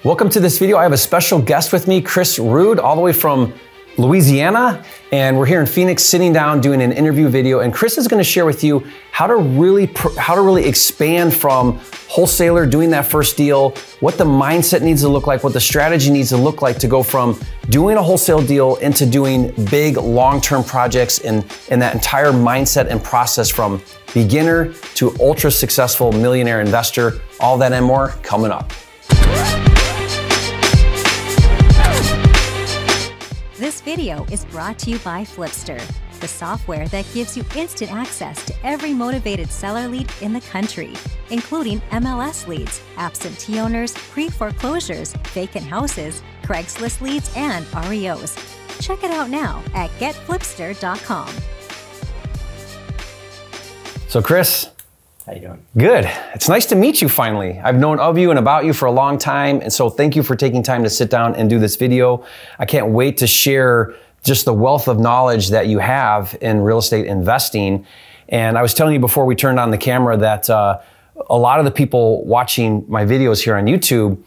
Welcome to this video. I have a special guest with me, Chris Rood, all the way from Louisiana, and we're here in Phoenix sitting down doing an interview video, and Chris is going to share with you how to really expand from wholesaler, doing that first deal, what the mindset needs to look like, what the strategy needs to look like to go from doing a wholesale deal into doing big long-term projects, and that entire mindset and process from beginner to ultra successful millionaire investor. All that and more coming up. This video is brought to you by Flipster, the software that gives you instant access to every motivated seller lead in the country, including MLS leads, absentee owners, pre-foreclosures, vacant houses, Craigslist leads, and REOs. Check it out now at getflipster.com. So Chris, how you doing? Good. It's nice to meet you finally. I've known of you and about you for a long time, and so thank you for taking time to sit down and do this video. I can't wait to share just the wealth of knowledge that you have in real estate investing. And I was telling you before we turned on the camera that a lot of the people watching my videos here on YouTube,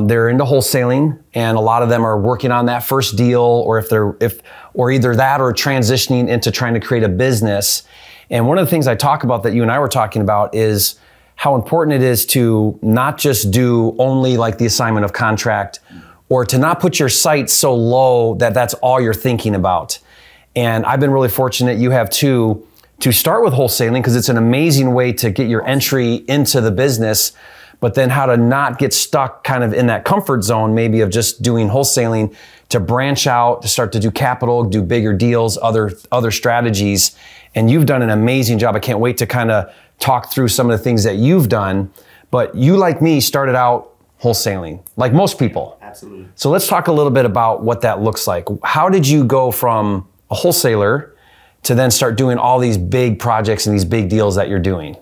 they're into wholesaling, and a lot of them are working on that first deal, or or either that or transitioning into trying to create a business. And one of the things I talk about that you and I were talking about is how important it is to not just do only like the assignment of contract, or to not put your sights so low that that's all you're thinking about. And I've been really fortunate you have too, to start with wholesaling, because it's an amazing way to get your entry into the business, but then how to not get stuck kind of in that comfort zone maybe of just doing wholesaling, to branch out, to start to do capital, do bigger deals, other strategies. And you've done an amazing job. I can't wait to kind of talk through some of the things that you've done. But you, like me, started out wholesaling, like most people. Absolutely. So let's talk a little bit about what that looks like. How did you go from a wholesaler to then start doing all these big projects and these big deals that you're doing?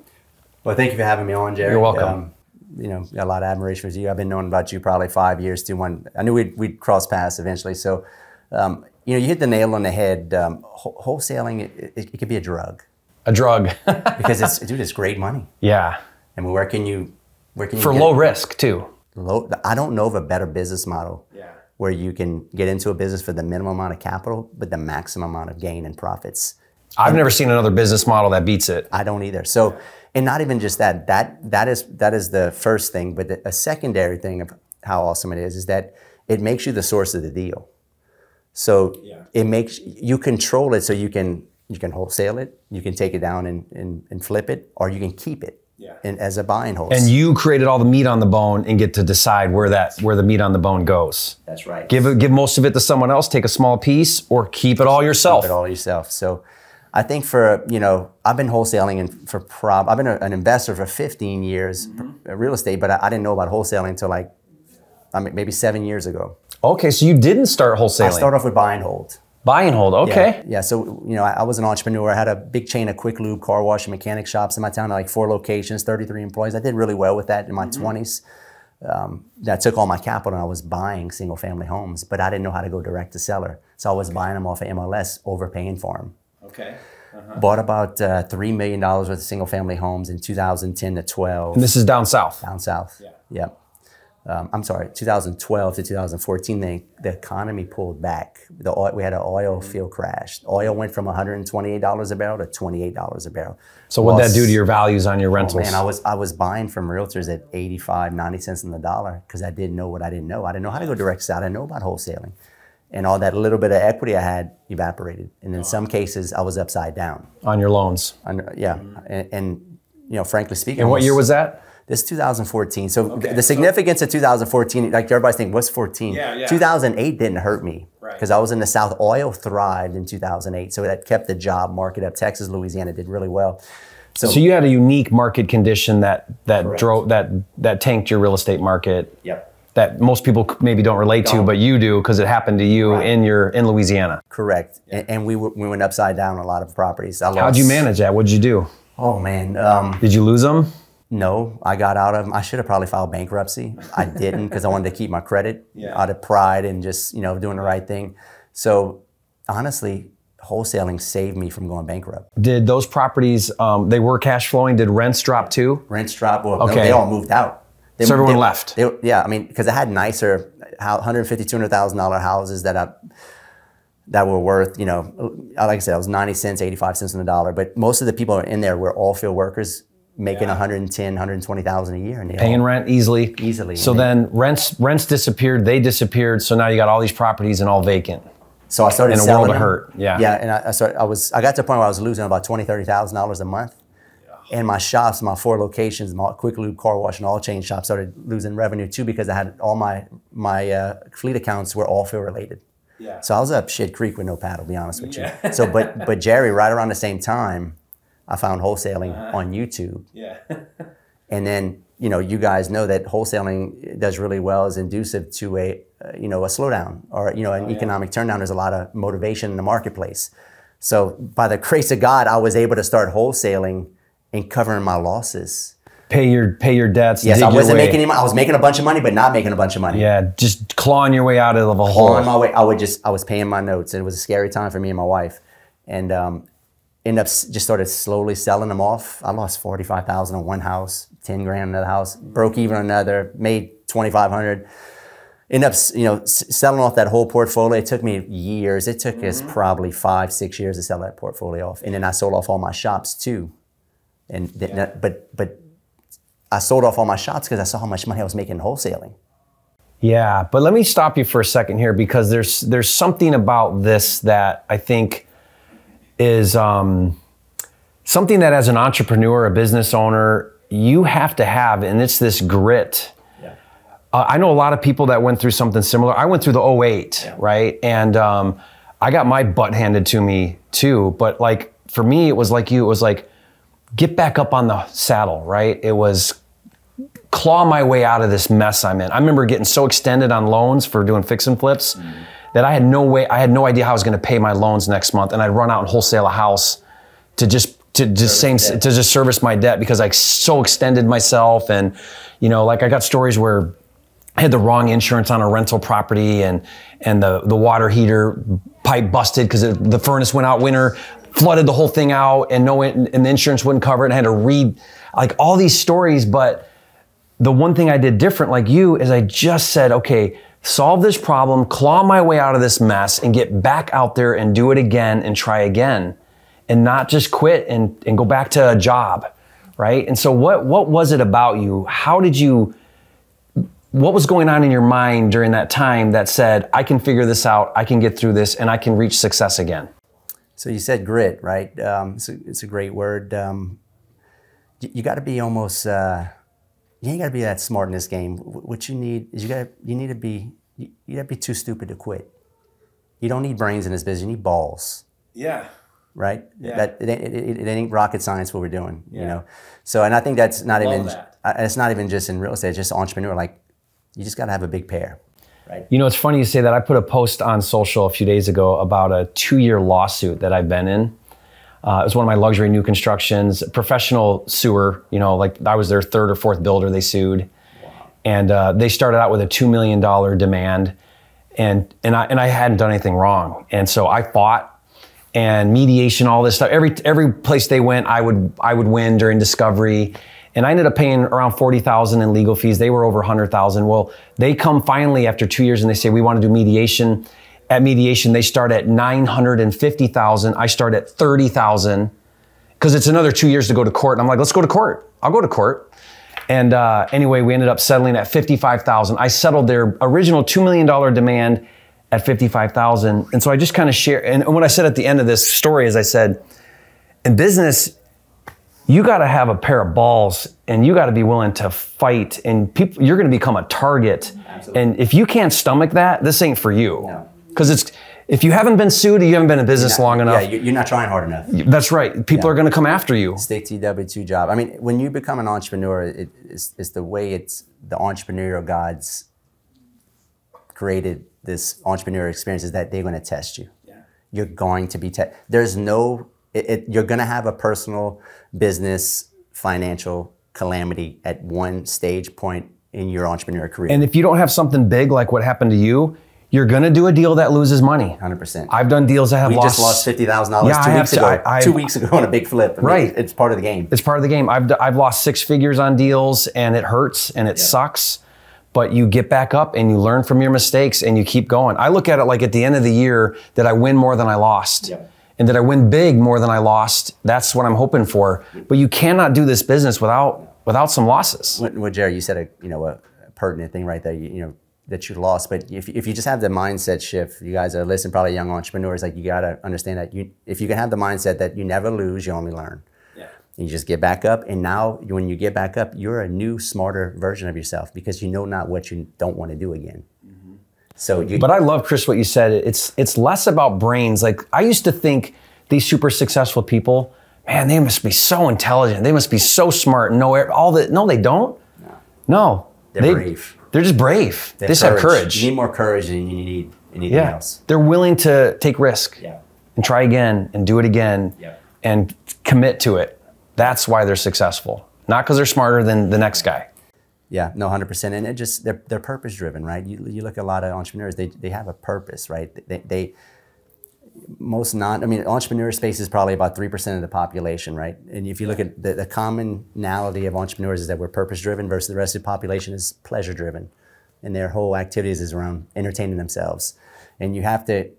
Well, thank you for having me on, Jerry. You're welcome. You know, a lot of admiration for you. I've been knowing about you probably 5 years too. I knew we'd cross paths eventually. So, you know, you hit the nail on the head. Wholesaling, it could be a drug. A drug. Because it's great money. Yeah. I mean, where can you for low risk too. I don't know of a better business model where you can get into a business for the minimum amount of capital, but the maximum amount of gain and profits. I've never seen another business model that beats it. I don't either. So, and not even just that. That is the first thing, but a secondary thing of how awesome it is that it makes you the source of the deal. So it makes you control it, so you can wholesale it, you can take it down and flip it, or you can keep it as a buy and hold. And you created all the meat on the bone and get to decide where the meat on the bone goes. That's right. Give most of it to someone else, take a small piece, or keep it all yourself. Keep it all yourself. So I think I've been wholesaling I've been an investor for 15 years, real estate, but I didn't know about wholesaling until maybe 7 years ago. Okay, so you didn't start wholesaling. I started off with buy and hold. Buy and hold, okay. Yeah, so, you know, I was an entrepreneur. I had a big chain of quick lube, car wash, and mechanic shops in my town, like 4 locations, 33 employees. I did really well with that in my 20s. That took all my capital, and I was buying single family homes, but I didn't know how to go direct to seller. So I was buying them off of MLS, overpaying for them. Okay. Bought about $3 million worth of single family homes in 2010 to 12. And this is down south? Down south, yeah. I'm sorry, 2012 to 2014, the economy pulled back. We had an oil field crash. Oil went from $128 a barrel to $28 a barrel. So what did that do to your values on your rentals? Oh man, I was buying from realtors at 85, 90 cents on the dollar because I didn't know what I didn't know. I didn't know how to go direct sale. I didn't know about wholesaling. And all that little bit of equity I had evaporated. And in some cases, I was upside down. On your loans? And you know, frankly speaking. And what year was that? This is 2014. So the significance of 2014, like everybody's thinking, what's 14? 2008 didn't hurt me because I was in the South. Oil thrived in 2008. So that kept the job market up. Texas, Louisiana did really well. So you had a unique market condition that tanked your real estate market. Yep. That most people maybe don't relate to, but you do because it happened to you in Louisiana. Correct. And we went upside down on a lot of properties. How'd you manage that? What'd you do? Oh man. Did you lose them? No, I got out of them. I should have probably filed bankruptcy. I didn't because I wanted to keep my credit out of pride and just, you know, doing the right thing. So honestly, wholesaling saved me from going bankrupt. Did those properties, they were cash flowing? Did rents drop too? Rents dropped. Well, they all moved out. So everyone left. Yeah, I mean, because I had nicer $150,000, $200,000 houses that were worth, you know, like I said, it was 90 cents, 85 cents on the dollar. But most of the people in there were all field workers making 110, 120,000 a year. And paying rent easily. Easily. So then rents disappeared, they disappeared. So now you got all these properties and all vacant. So I started selling in a world of them. hurt. Yeah. Yeah, and I got to a point where I was losing about $20,000, $30,000 a month. Yeah. And my shops, my 4 locations, my quick lube, car wash, and all chain shops started losing revenue too, because I had all my fleet accounts were all field related. Yeah. So I was up shit creek with no paddle, to be honest with you. So, but Jerry, right around the same time, I found wholesaling on YouTube. Yeah. And then, you know, you guys know that wholesaling does really well, is inducive to a slowdown or, you know, an economic turndown. There's a lot of motivation in the marketplace. So by the grace of God, I was able to start wholesaling and covering my losses. Pay your debts. Yes, I wasn't making any money. I was making a bunch of money, but not making a bunch of money. Yeah, just clawing your way out of a hole. Clawing my way. I was paying my notes. And it was a scary time for me and my wife. And ended up just started slowly selling them off. I lost $45,000 on one house, 10 grand on another house, broke even on another, made $2,500. Ended up, you know, selling off that whole portfolio. It took me years. It took us probably 5-6 years to sell that portfolio off. And then I sold off all my shops too. And but I sold off all my shops because I saw how much money I was making in wholesaling. Yeah, but let me stop you for a second here, because there's something about this that I think is something that as an entrepreneur, a business owner, you have to have, and it's this grit. Yeah. I know a lot of people that went through something similar. I went through the 2008, right? And I got my butt handed to me too. But like, for me, it was like you, it was like, get back up on the saddle, right? It was claw my way out of this mess I'm in. I remember getting so extended on loans for doing fix and flips that I had no idea how I was going to pay my loans next month, and I'd run out and wholesale a house to just service my debt, because I so extended myself. And you know, like I got stories where I had the wrong insurance on a rental property, and the water heater pipe busted because the furnace went out winter, flooded the whole thing out, and the insurance wouldn't cover it, and I had to read like all these stories. But the one thing I did different, like you, is I just said, okay, solve this problem, claw my way out of this mess, and get back out there and do it again and try again, and not just quit and go back to a job, right? And so what was it about you? What was going on in your mind during that time that said, I can figure this out, I can get through this, and I can reach success again? So you said grit, right? It's a great word. You got to be almost, you ain't got to be that smart in this game. What you need is you need to be too stupid to quit. You don't need brains in this business, you need balls. Yeah. Right? Yeah. It ain't rocket science what we're doing, you know? So, and I think that's not it's not even just in real estate, it's just entrepreneur. Like, you just got to have a big pair. Right. You know, it's funny you say that. I put a post on social a few days ago about a 2-year lawsuit that I've been in. It was one of my luxury new constructions, professional sewer, you know, like I was their 3rd or 4th builder they sued. Wow. And they started out with a $2 million demand, and I hadn't done anything wrong. And so I fought, and mediation, all this stuff. Every place they went, I would win during discovery. And I ended up paying around $40,000 in legal fees. They were over $100,000. Well, they come finally after 2 years and they say, we want to do mediation. At mediation, they start at $950,000. I start at $30,000 because it's another 2 years to go to court. And I'm like, let's go to court. I'll go to court. And anyway, we ended up settling at $55,000. I settled their original $2 million demand at $55,000. And so I just kind of share. And what I said at the end of this story is I said, in business, you got to have a pair of balls, and you got to be willing to fight, and you're going to become a target. Absolutely. And if you can't stomach that, this ain't for you. Because if you haven't been sued, you haven't been in business long enough. Yeah, you're not trying hard enough. That's right. People are going to come after you. Stick to your W-2 job. I mean, when you become an entrepreneur, it's the way the entrepreneurial gods created this entrepreneurial experience, is that they're going to test you. Yeah. You're going to be tested. There's no... you're going to have a personal, business, financial calamity at one stage point in your entrepreneur career. And if you don't have something big like what happened to you, You're going to do a deal that loses money. 100%. I've done deals that have we lost. We just lost $50,000 2 weeks ago. 2 weeks ago on a big flip. I mean, right. It's part of the game. It's part of the game. I've lost 6 figures on deals, and it hurts and it sucks. But you get back up and you learn from your mistakes and you keep going. I look at it like at the end of the year, did I win more than I lost? And did I win big more than I lost? That's what I'm hoping for. But you cannot do this business without some losses. Well, Jerry, you said a pertinent thing right there. You know that you lost, but if you just have the mindset shift, you guys are listening, probably young entrepreneurs, like you gotta understand that if you can have the mindset that you never lose, you only learn. You just get back up, and now when you get back up, you're a new, smarter version of yourself because you know not what you don't want to do again. But I love, Chris, what you said. It's less about brains. Like I used to think these super successful people, man, they must be so intelligent. They must be so smart and know all that. No, they don't. No. They're brave. They're just brave. They just have courage. You need more courage than you need anything else. They're willing to take risk and try again and do it again and commit to it. That's why they're successful. Not because they're smarter than the next guy. Yeah, no, 100%. And it just, they're purpose driven, right? You look at a lot of entrepreneurs, they have a purpose, right? Entrepreneur space is probably about 3% of the population, right? And if you look at the commonality of entrepreneurs is that we're purpose driven versus the rest of the population is pleasure driven. And their whole activities is around entertaining themselves. And you have to,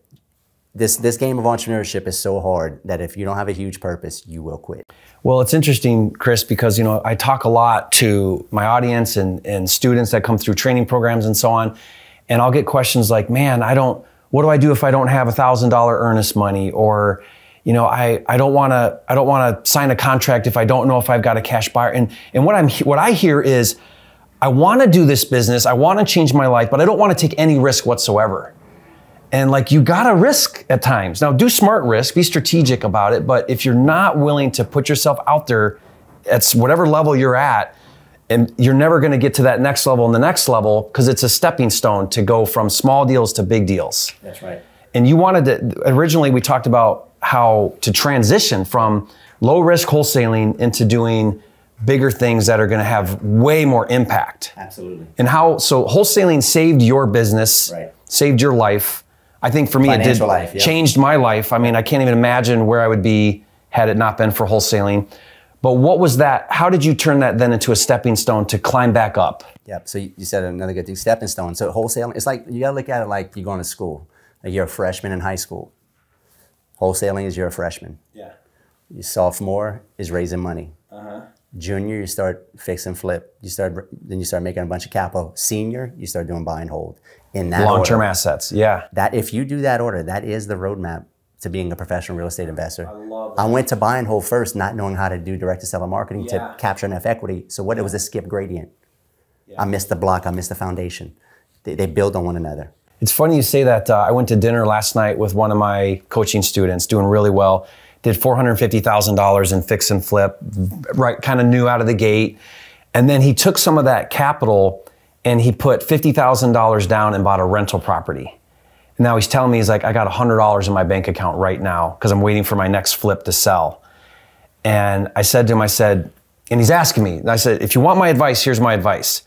this game of entrepreneurship is so hard that if you don't have a huge purpose, you will quit. Well, it's interesting, Chris, because I talk a lot to my audience and students that come through training programs and so on, and I'll get questions like, "Man, what do I do if I don't have $1,000 earnest money?" Or, I don't want to sign a contract if I don't know if I've got a cash buyer. And what I hear is, I want to do this business, I want to change my life, but I don't want to take any risk whatsoever. And you gotta risk at times. Now do smart risk, be strategic about it, but if you're not willing to put yourself out there at whatever level you're at, and you're never gonna get to that next level and the next level, because it's a stepping stone to go from small deals to big deals. That's right. And you wanted to, originally we talked about how to transition from low risk wholesaling into doing bigger things that are gonna have way more impact. Absolutely. And so wholesaling saved your business, saved your life. I think for me, it changed my life. I mean, I can't even imagine where I would be had it not been for wholesaling. But what was that? How did you turn that then into a stepping stone to climb back up? Yep, so you said another good thing, stepping stone. So wholesaling, it's like, you gotta look at it like you're going to school. Like you're a freshman in high school. Wholesaling is you're a freshman. Your sophomore is raising money. Junior, you start fix and flip. Then you start making a bunch of capital. Senior, you start doing buy and hold. In that long-term assets, That if you do that order, that is the roadmap to being a professional real estate investor. I love that. I went to buy and hold first, not knowing how to do direct-to-seller marketing to capture enough equity. So it was a skip gradient. I missed the block, I missed the foundation. They build on one another. It's funny you say that. I went to dinner last night with one of my coaching students, doing really well. Did $450,000 in fix and flip, right? Kind of new out of the gate. And then he took some of that capital and he put $50,000 down and bought a rental property. And now he's telling me, he's like, I got $100 in my bank account right now because I'm waiting for my next flip to sell. And I said to him, and he's asking me, and I said, if you want my advice, here's my advice.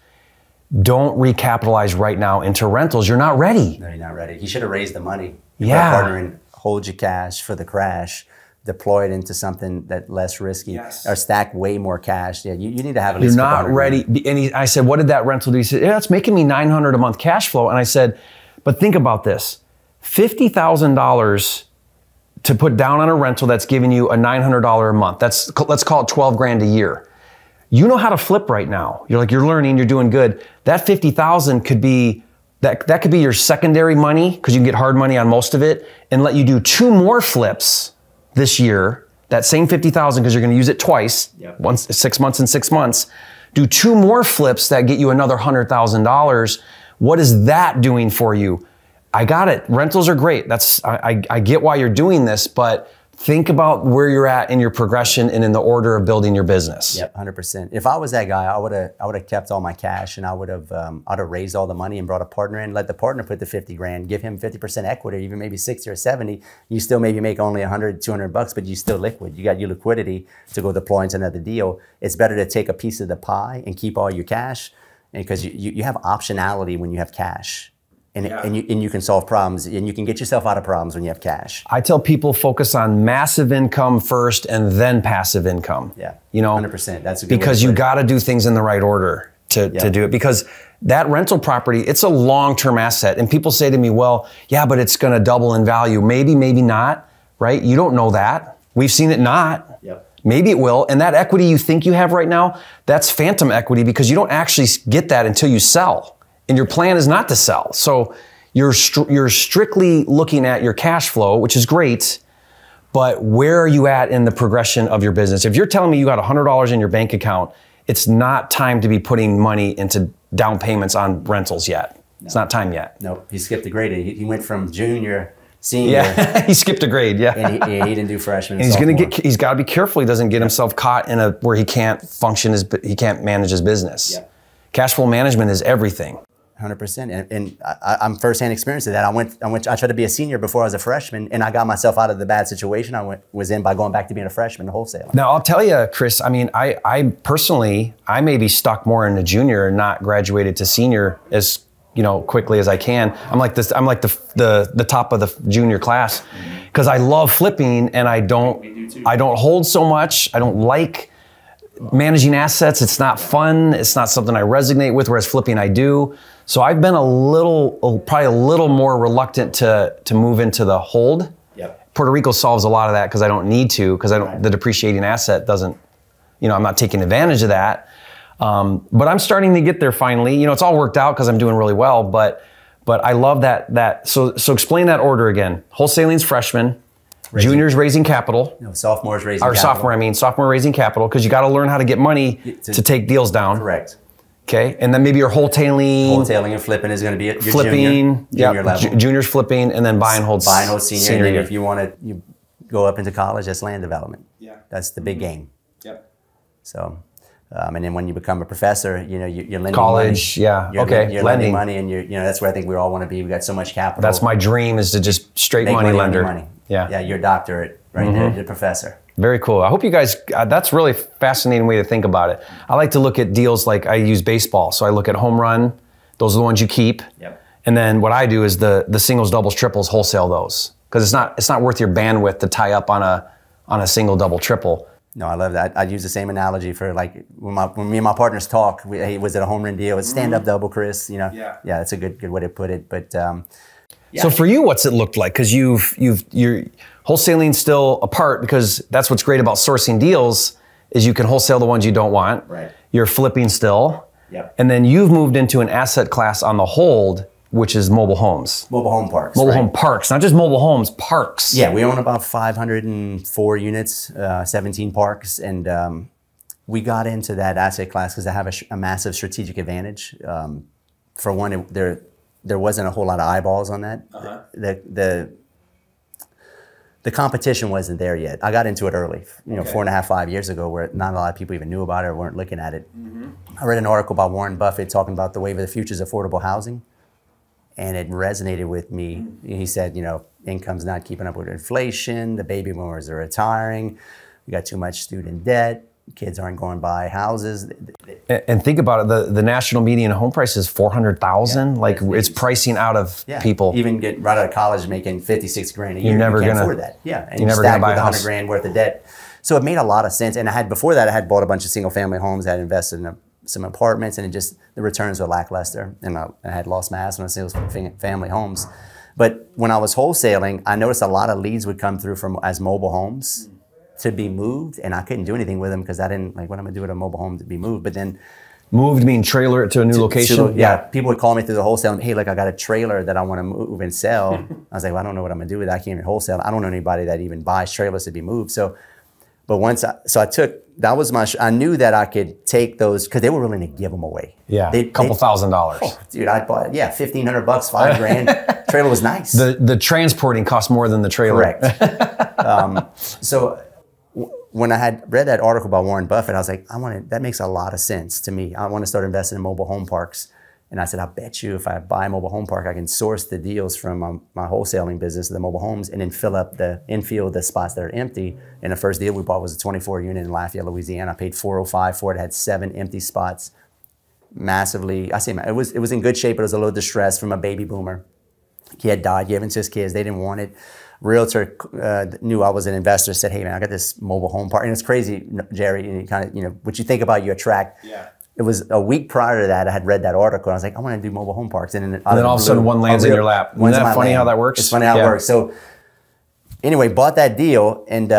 Don't recapitalize right now into rentals. You're not ready. No, you're not ready. He should have raised the money. You put a partner in, hold your cash for the crash, deploy it into something that's less risky, or stack way more cash. Yeah, you need to have at least. You're not ready. And I said, what did that rental do? He said, yeah, it's making me $900 a month cash flow. And I said, but think about this, $50,000 to put down on a rental that's giving you a $900 a month. Let's call it 12 grand a year. You know how to flip right now. You're learning, you're doing good. That 50,000 could be, that could be your secondary money because you can get hard money on most of it and let you do 2 more flips this year, that same 50,000, because you're going to use it twice, once 6 months and 6 months. Do 2 more flips that get you another $100,000. What is that doing for you? I got it. Rentals are great. I get why you're doing this, but think about where you're at in your progression and in the order of building your business. Yep, 100%. If I was that guy, I would have kept all my cash and I'd have raised all the money and brought a partner in, let the partner put the 50 grand, give him 50% equity, even maybe 60 or 70. You still maybe make only 100, 200 bucks, but you still liquid. You got your liquidity to go deploy into another deal. It's better to take a piece of the pie and keep all your cash because you have optionality when you have cash. and you can solve problems, and you can get yourself out of problems when you have cash. I tell people focus on massive income first and then passive income. Yeah, you know, 100%. That's a good because you got to do things in the right order to do it. Because that rental property, it's a long-term asset. And people say to me, well, yeah, but it's going to double in value. Maybe, maybe not, right? You don't know that. We've seen it not. Yep. Maybe it will. And that equity you think you have right now, that's phantom equity because you don't actually get that until you sell. And your plan is not to sell. So you're strictly looking at your cash flow, which is great, but where are you at in the progression of your business? If you're telling me you got $100 in your bank account, it's not time to be putting money into down payments on rentals yet. No. It's not time yet. Nope, he skipped a grade. He went from junior, senior. Yeah, he skipped a grade, yeah. And he didn't do freshman and he's got to be careful he doesn't get himself caught in where he can't function, he can't manage his business. Yeah. Cash flow management is everything. 100%, and I'm firsthand experience of that. I tried to be a senior before I was a freshman, and I got myself out of the bad situation I was in by going back to being a freshman wholesaler. Now I'll tell you, Chris. I mean, I personally, I may be stuck more in the junior and not graduated to senior as quickly as I can. I'm like this. I'm like the top of the junior class because I love flipping and I don't hold so much. I don't like managing assets. It's not fun. It's not something I resonate with. Whereas flipping, I do. So I've been probably a little more reluctant to move into the hold. Yep. Puerto Rico solves a lot of that because I don't need to, because the depreciating asset doesn't, I'm not taking advantage of that. But I'm starting to get there finally. It's all worked out because I'm doing really well, but I love that. So explain that order again. Wholesaling's freshman, juniors raising capital. Sophomores raising capital. Sophomore raising capital, because you got to learn how to get money to take deals down. Correct. Okay, and then maybe your wholesaling and flipping is going to be your flipping, junior level. Juniors flipping, and then buy and hold senior. And then if you want to go up into college, that's land development. Yeah, that's the big game. Yep. So, and then when you become a professor, you're lending college. Money. Yeah. You're lending money, and that's where I think we all want to be. We got so much capital. That's my dream, is to just straight money lender. Yeah. Yeah, your doctorate right there, the professor. Very cool. I hope you guys, that's really fascinating way to think about it. I like to look at deals like I use baseball. So I look at home run. Those are the ones you keep. Yep. And then what I do is the singles, doubles, triples, wholesale those. Because it's not worth your bandwidth to tie up on a single, double, triple. No, I love that. I use the same analogy for like when me and my partners talk. Was it a home run deal? It's stand up double, Chris. Yeah, that's a good way to put it. But so for you, what's it looked like? Because you're wholesaling still apart, because that's what's great about sourcing deals is you can wholesale the ones you don't want. Right. You're flipping still. Yep. And then you've moved into an asset class on the hold, which is mobile homes. Mobile home parks. Mobile home parks, not just mobile homes, parks. Yeah, we own about 504 units, 17 parks, and we got into that asset class because I have a massive strategic advantage. For one, there wasn't a whole lot of eyeballs on that. The competition wasn't there yet. I got into it early, 4.5, 5 years ago, where not a lot of people even knew about it or weren't looking at it. Mm-hmm. I read an article by Warren Buffett talking about the wave of the future is affordable housing, and it resonated with me. He said, income's not keeping up with inflation, the baby boomers are retiring, we got too much student debt, kids aren't going to buy houses. And think about it, the national median home price is $400,000. Yeah, like it's pricing out of people. Even get right out of college making 56 grand a year. You're never you can't gonna afford that. Yeah, and you're never stack gonna buy with a house. 100 grand worth of debt. So it made a lot of sense. And before that, I had bought a bunch of single family homes. I had invested in some apartments, and the returns were lackluster. And I had lost my ass on single family homes. But when I was wholesaling, I noticed a lot of leads would come through as mobile homes to be moved, and I couldn't do anything with them because I didn't what I'm gonna do with a mobile home to be moved. But then moved mean trailer it to a new location? Yeah, people would call me through the wholesale and, hey, I got a trailer that I want to move and sell. I was like, well, I don't know what I'm gonna do with that. I can't even wholesale. I don't know anybody that even buys trailers to be moved. So, but I knew that I could take those because they were willing to give them away. Yeah, a couple $1,000. Oh, dude, I bought $1,500, $5 grand. Trailer was nice. The transporting cost more than the trailer. Correct. So when I had read that article by Warren Buffett, I was like, that makes a lot of sense to me. I want to start investing in mobile home parks. And I said, I bet you if I buy a mobile home park, I can source the deals from my wholesaling business, the mobile homes, and then infill the spots that are empty. And the first deal we bought was a 24 unit in Lafayette, Louisiana. I paid $405 for it. It had 7 empty spots. massively, it was in good shape, but it was a little distressed from a baby boomer. He had died, given to his kids. They didn't want it. Realtor knew I was an investor, said, hey man, I got this mobile home park. And it's crazy, Jerry, and kind of, you know, what you think about, you attract. Yeah. It was a week prior to that, I had read that article, and I was like, I want to do mobile home parks. And then all of a sudden one lands in your lap. Isn't that funny how that works? It's funny how it works. So anyway, bought that deal and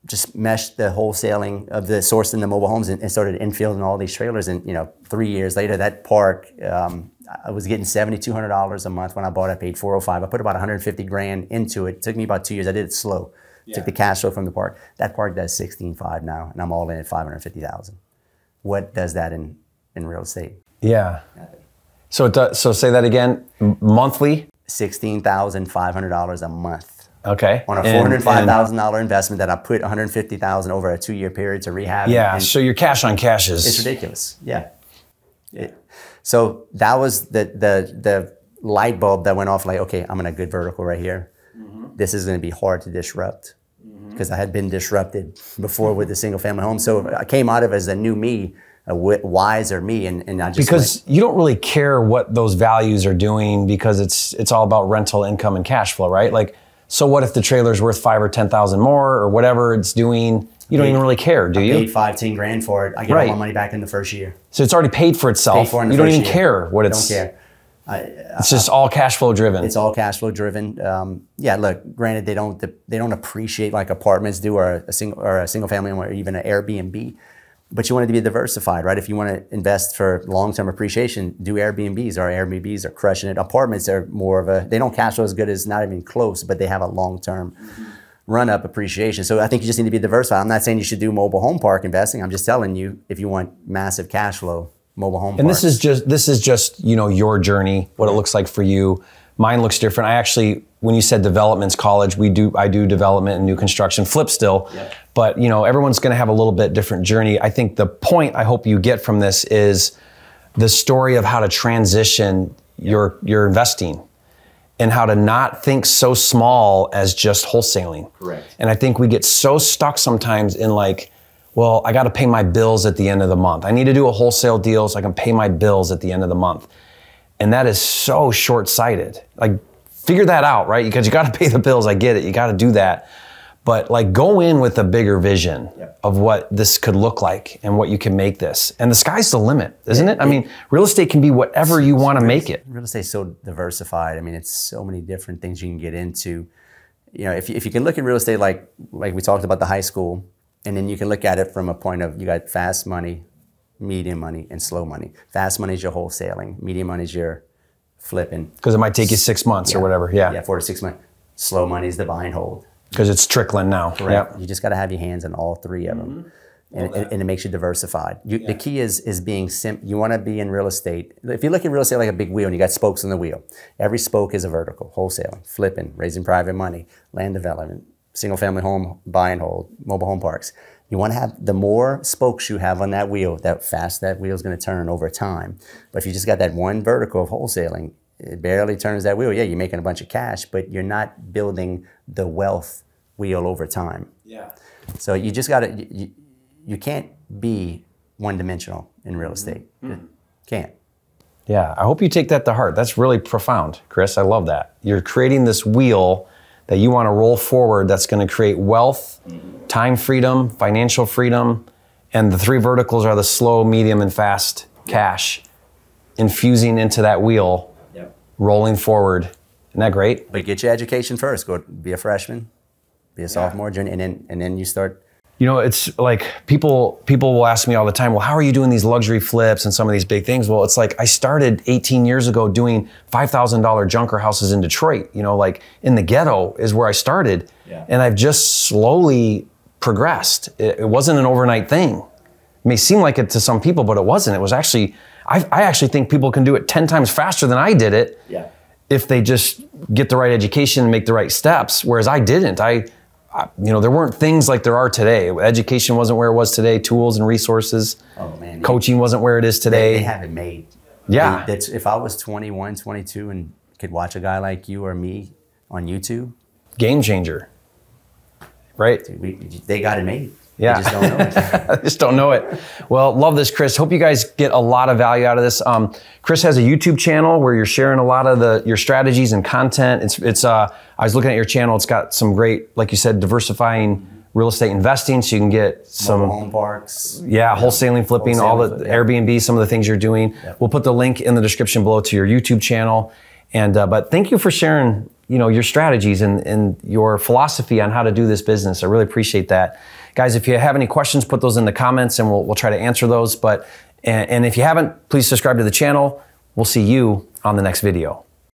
just meshed the wholesaling of the sourcing the mobile homes and started infielding all these trailers. And, you know, 3 years later, that park, I was getting $7,200 a month when I bought it. I paid $405. I put about 150 grand into it. It took me about 2 years. I did it slow. Yeah. Took the cash flow from the park. That park does 16.5 now, and I'm all in at 550,000. What does that in real estate? Yeah. So it does, so say that again. Monthly? $16,500 a month. Okay. On a $405,000 investment that I put $150,000 over a 2 year period to rehab. Yeah. So your cash on cash is. It's ridiculous. Yeah. So that was the light bulb that went off, like, okay, I'm in a good vertical right here. Mm-hmm. This is going to be hard to disrupt, because I had been disrupted before with the single family home. So I came out of it as a new me, a wiser me, and I just because you don't really care what those values are doing, because it's all about rental income and cash flow, right? Like, so what if the trailer's worth $5,000 or $10,000 more, or whatever it's doing? You don't even really care, do you? I paid $5-10 grand for it. I get all my money back in the first year. So it's already paid for itself. You don't even care what it's. Don't care. It's just all cash flow driven. It's all cash flow driven. Yeah, look, granted, they don't appreciate like apartments do, or a single family, or even an Airbnb. But you want it to be diversified, right? If you want to invest for long-term appreciation, do Airbnbs. Our Airbnbs are crushing it. Apartments are more of they don't cash flow as good as, not even close, but they have a long-term run-up appreciation. So I think you just need to be diversified. I'm not saying you should do mobile home park investing. I'm just telling you, if you want massive cash flow, mobile home and parks. this is just, you know, your journey, what it looks like for you. Mine looks different. I actually, when you said developments, college, I do development and new construction, flip still. Yep. But, you know, everyone's going to have a little bit different journey. I think the point I hope you get from this is the story of how to transition your investing, and how to not think so small as just wholesaling. Correct. And I think we get so stuck sometimes in like, well, I got to pay my bills at the end of the month. I need to do a wholesale deal so I can pay my bills at the end of the month. And that is so short-sighted. Like, figure that out, right? Because you got to pay the bills. I get it. You got to do that. But like, go in with a bigger vision of what this could look like and what you can make this. And the sky's the limit, isn't it? I mean, real estate can be whatever you want to make it. Real estate's so diversified. I mean, it's so many different things you can get into. You know, if you can look at real estate like we talked about the high school, and then you can look at it from a point of, you got fast money, medium money, and slow money. Fast money is your wholesaling. Medium money is your flipping. Because it might take you 6 months or whatever. Yeah, 4 to 6 months. Slow money is the buy and hold. Because it's trickling now. Correct. Yep. You just got to have your hands on all three of them. And it makes you diversified. The key is being simple. You want to be in real estate. If you look at real estate like a big wheel and you got spokes in the wheel, every spoke is a vertical. Wholesaling, flipping, raising private money, land development, single family home, buy and hold, mobile home parks. You want to have, the more spokes you have on that wheel, that fast that wheel is going to turn over time. But if you just got that one vertical of wholesaling, it barely turns that wheel. Yeah, you're making a bunch of cash, but you're not building the wealth wheel over time. Yeah. So you just got to, you can't be one-dimensional in real estate. Can't. Yeah, I hope you take that to heart. That's really profound, Chris. I love that. You're creating this wheel that you want to roll forward that's going to create wealth, time freedom, financial freedom, and the three verticals are the slow, medium, and fast cash infusing into that wheel, rolling forward. Isn't that great? But get your education first. Go be a freshman, be a sophomore, and then you start. You know, it's like people will ask me all the time, well, how are you doing these luxury flips and some of these big things? Well, it's like I started 18 years ago doing $5,000 junker houses in Detroit. You know, like in the ghetto is where I started. Yeah. And I've just slowly progressed. It wasn't an overnight thing. It may seem like it to some people, but it wasn't. It was actually, I actually think people can do it 10 times faster than I did it if they just get the right education and make the right steps, whereas I didn't. You know, there weren't things like there are today. Education wasn't where it was today. Tools and resources. Oh man. Coaching wasn't where it is today. They have it made. Yeah. If I was 21, 22 and could watch a guy like you or me on YouTube. Game changer. Right? Dude, they got it made. Yeah. They just don't know it. I just don't know it. Well, love this, Chris. Hope you guys get a lot of value out of this. Chris has a YouTube channel where you're sharing a lot of your strategies and content. I was looking at your channel. It's got some great, like you said, diversifying real estate investing, so you can get some mobile home parks. Yeah, wholesaling, flipping, all the Airbnb, some of the things you're doing. Yep. We'll put the link in the description below to your YouTube channel. And but thank you for sharing, your strategies and your philosophy on how to do this business. I really appreciate that. Guys, if you have any questions, put those in the comments and we'll try to answer those. And if you haven't, please subscribe to the channel. We'll see you on the next video.